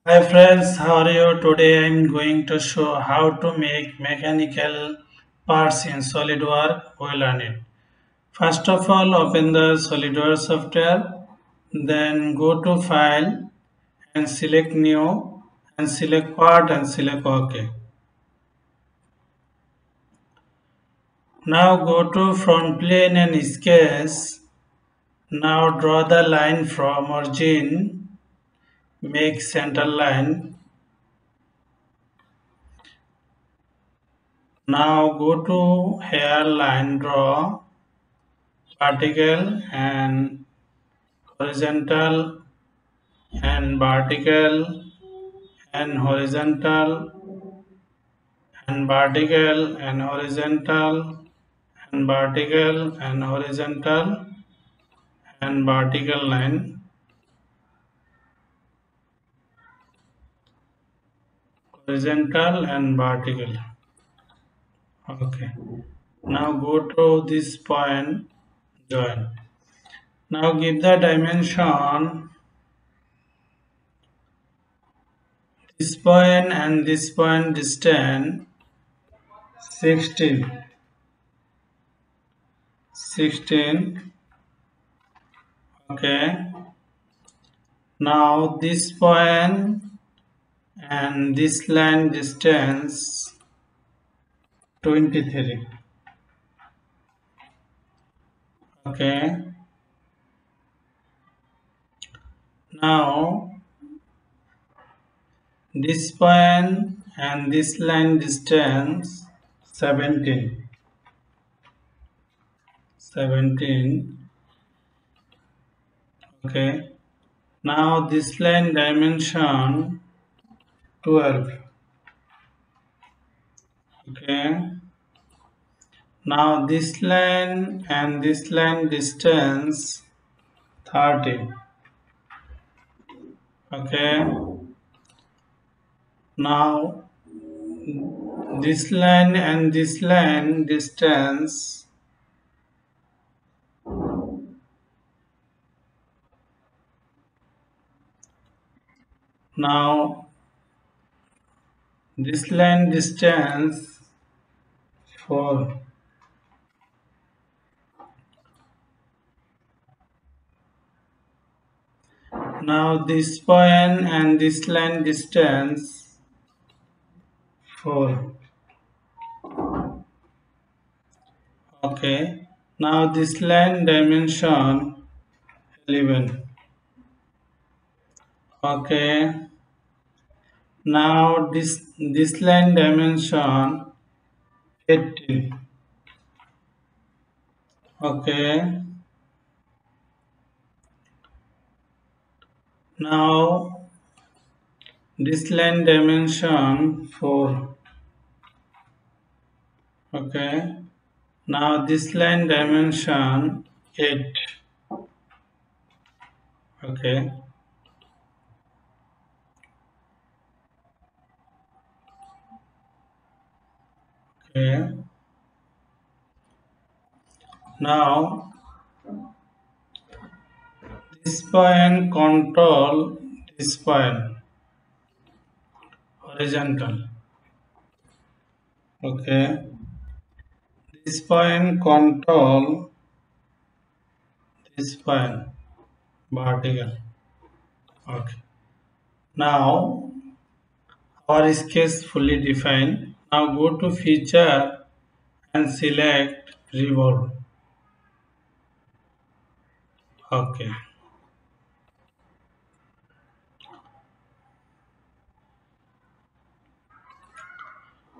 Hi friends, how are you? Today I am going to show how to make mechanical parts in SolidWorks. We'll learn it. First of all, open the SolidWorks software, then go to File and select New and select Part and select OK. Now go to Front Plane and Sketch. Now draw the line from origin, make center line. Now go to hairline, draw vertical and horizontal and vertical and horizontal and vertical and horizontal and vertical and horizontal and vertical line, horizontal and vertical. Okay, now go to this point, join. Now give the dimension this point and this point distance 16. Okay, now this point and this line distance 23. Okay, now this point and this line distance 17. Okay, now this line dimension 12. Okay, now this line and this line distance 30. Okay, now this line and this line distance now this line distance 4. Now this point and this line distance 4. Okay, now this line dimension 11. Okay, now this line dimension 18. Okay, now this line dimension 4. Okay, now this line dimension 8. Okay, okay, now this point control this point horizontal. Okay, this point control this point vertical. Okay, now our sketch fully defined. Now go to feature and select revolve. Okay,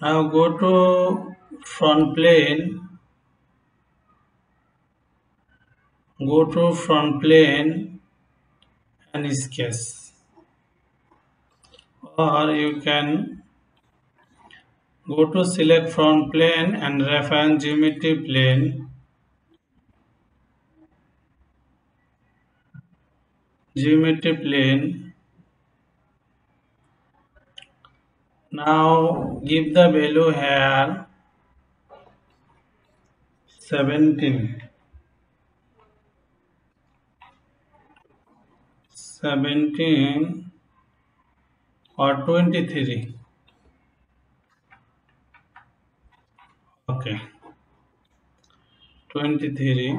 now go to front plane. Go to front plane and sketch, or you can go to select front plane and reference geometry plane. Now give the value here 17. or 23. Okay, 23.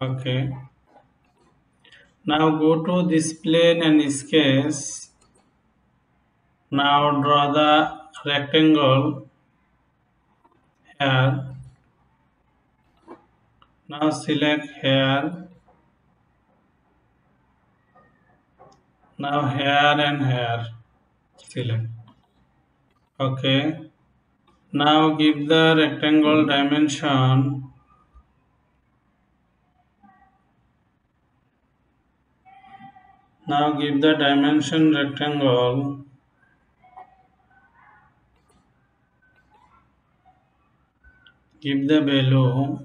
Okay. Now go to this plane and sketch. Now draw the rectangle here. Now select here. Now here and here. Select. Okay. Now give the rectangle dimension. Now give the dimension rectangle. Give the value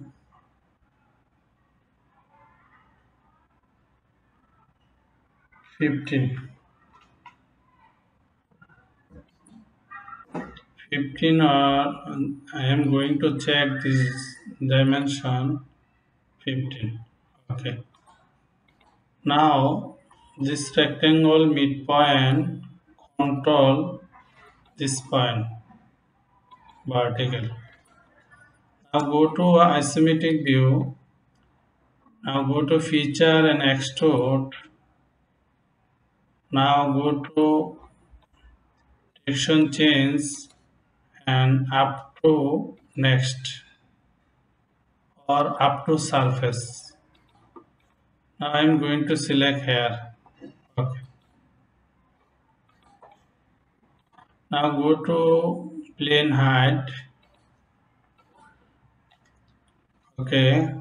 15. 15 or I am going to check this dimension 15. Okay. Now this rectangle midpoint control this point vertical. Now go to isometric view. Now go to feature and extrude. Now go to direction change and up to next or up to surface. Now I am going to select here. Okay. Now go to plane height. Okay.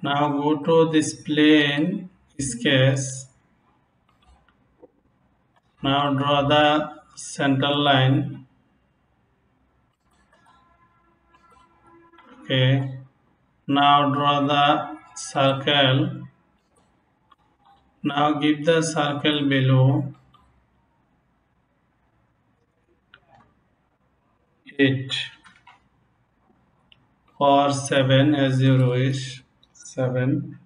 Now go to this plane sketch. Now draw the center line. Okay. Now draw the circle. Now give the circle below 8 or 7 as you wish. 7.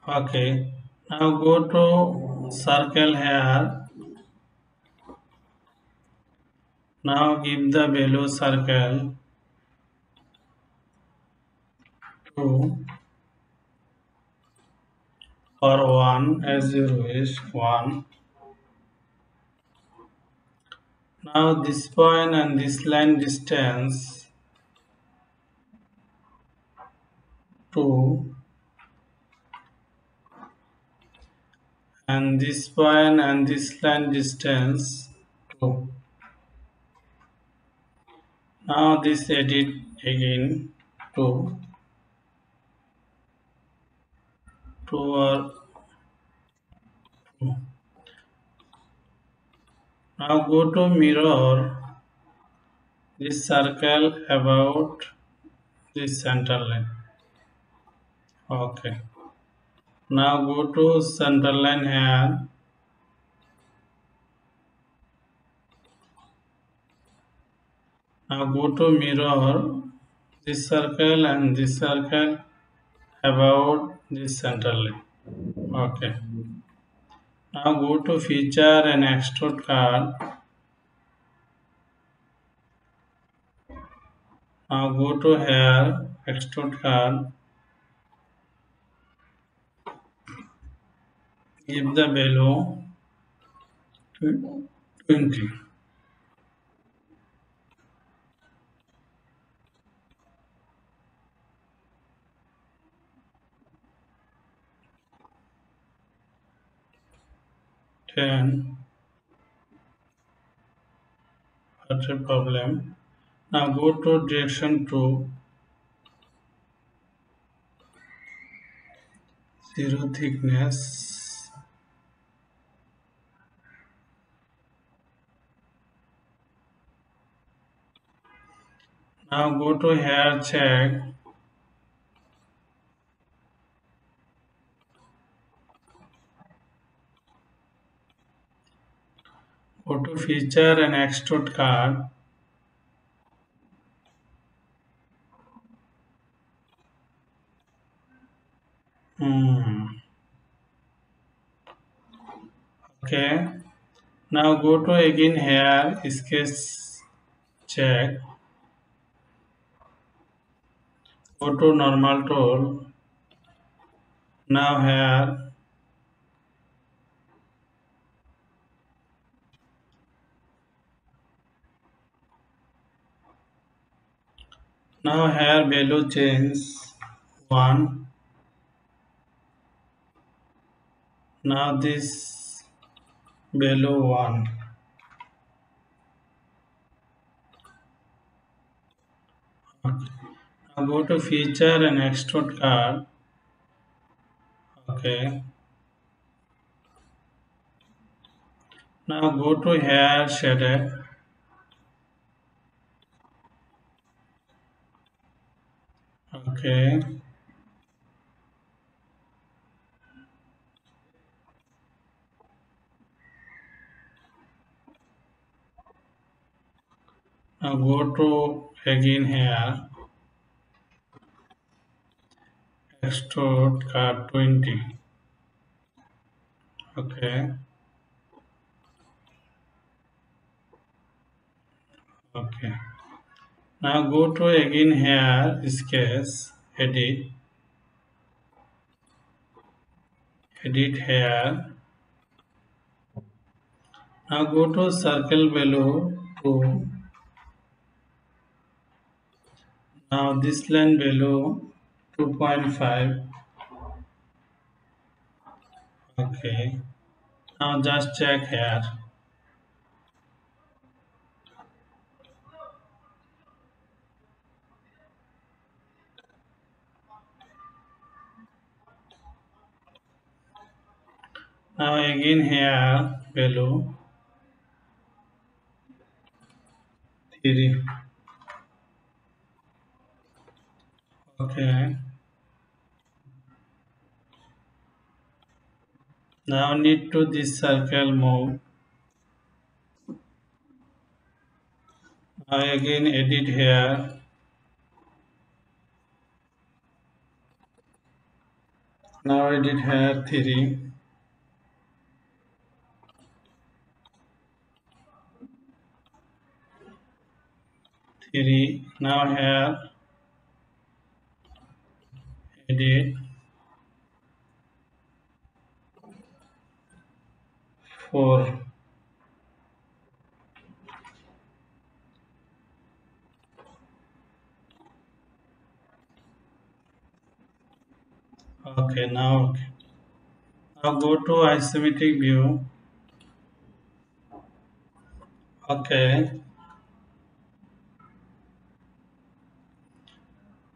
Okay. Now go to circle here. Now give the value circle 2 or 1 as you wish. 1. Now this point and this line distance 2 and this point and this line distance 2. Now this edit again 2 or 2. Now go to mirror this circle about this center line. Okay. Now go to center line here. Now go to mirror this circle and this circle about this center line. Okay. Now go to feature and extrude card. Now go to here, extrude card. Give the value 20. Ten. What's the problem? Now go to direction 2. 0 thickness. Now go to hair check. Go to feature and extrude card. Okay. Now go to again here, sketch check. Go to normal tool. Now here, value change 1. Now this value 1. Okay. Now go to feature and extrude card. Okay. Now go to here shaded. Okay. Now go to again here extrude card 20. Okay. Okay. Now go to again here sketch edit here. Now go to circle value 2. Now this line value 2.5. Okay. Now just check here. Now again here value 3. Okay. Now need to this circle move. Now again edit here. Now edit here 3. 3. Now here edit 4. Okay, now go to isometric view. Okay.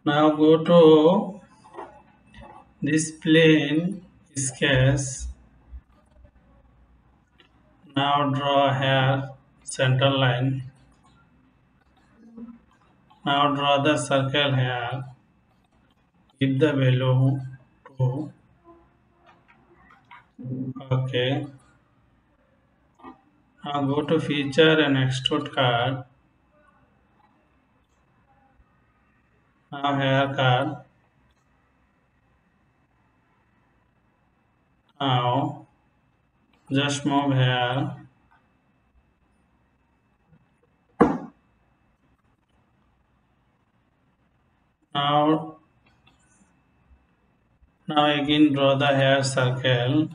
Now go to this plane sketch. Now draw here center line. Now draw the circle here. Give the value 2. Okay. Now go to feature and extrude card. Now here card. Now just move here. Now again draw the hair circle.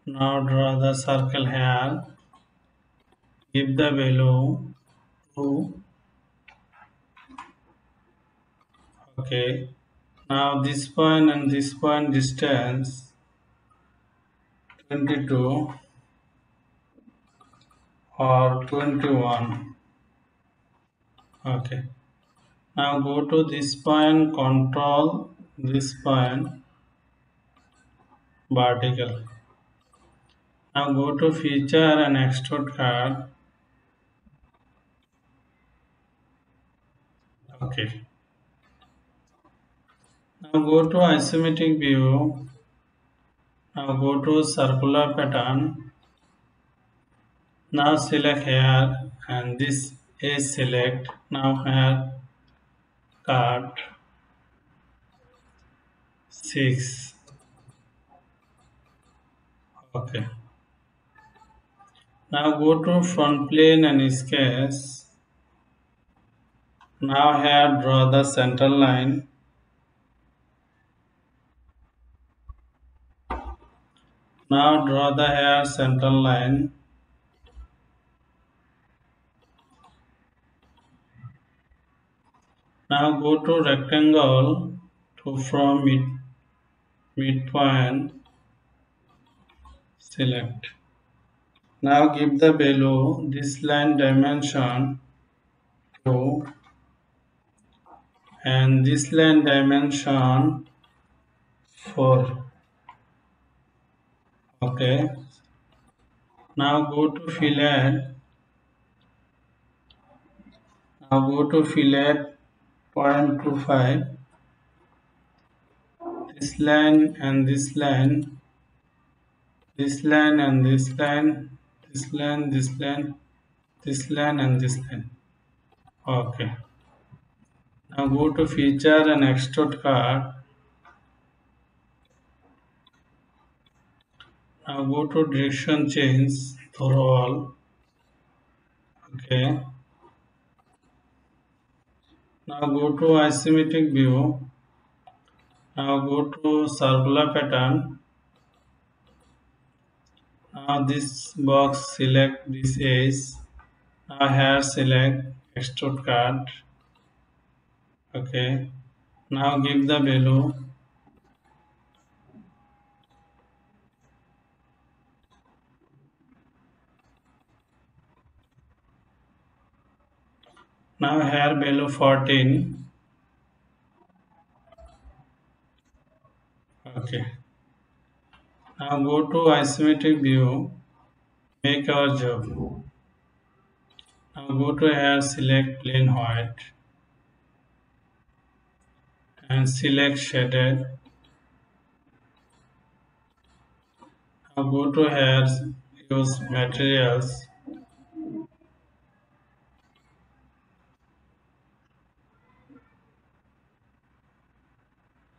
Now draw the circle here. Give the value 2. Okay. Now this point and this point distance 22 or 21. Okay. Now go to this point, control this point vertical. Now go to feature and extrude card. Okay. Now go to isometric view. Now go to circular pattern. Now select here and this is select. Now here cut 6. Okay. Now go to front plane and sketch. Now here draw the center line. Now draw the hair center line. Now go to rectangle to from midpoint. Select. Now give the below this line dimension 2 and this line dimension 4. Okay. Now go to fillet. Now go to fillet 0.25. This line and this line, this line and this line, this line, this line, this line and this line. Okay. Now go to feature and extrude card. Now go to direction change through all. Okay. Now go to isometric view. Now go to circular pattern. Now this box select this edge. Now here select extrude card. Okay. Now give the value. Now here value 14. Okay. Now go to isometric view. Make our job. Now go to here select plain white and select shaded. Now go to here use materials.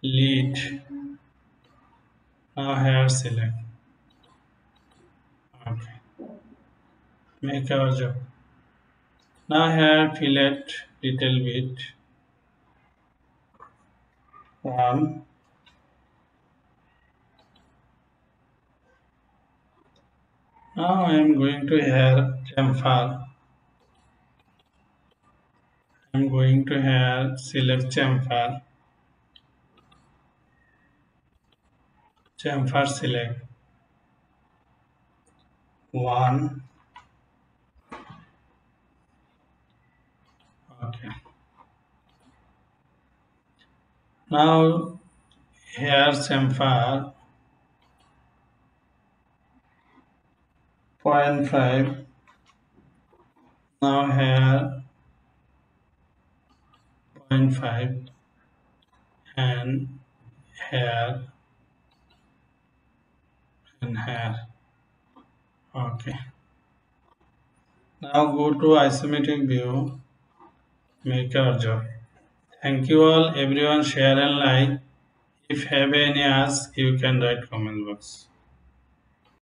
Lead. Now here select. Okay. Make our job. Now here fillet little bit. 1. Now I am going to here chamfer. I am going to here select chamfer. Chamfer select. 1. Okay. Now here chamfer 0.5. Now here 0.5 and here and here. Okay. Now go to isometric view. Make our job. Thank you all, everyone. Share and like. If have any ask, you can write comment box.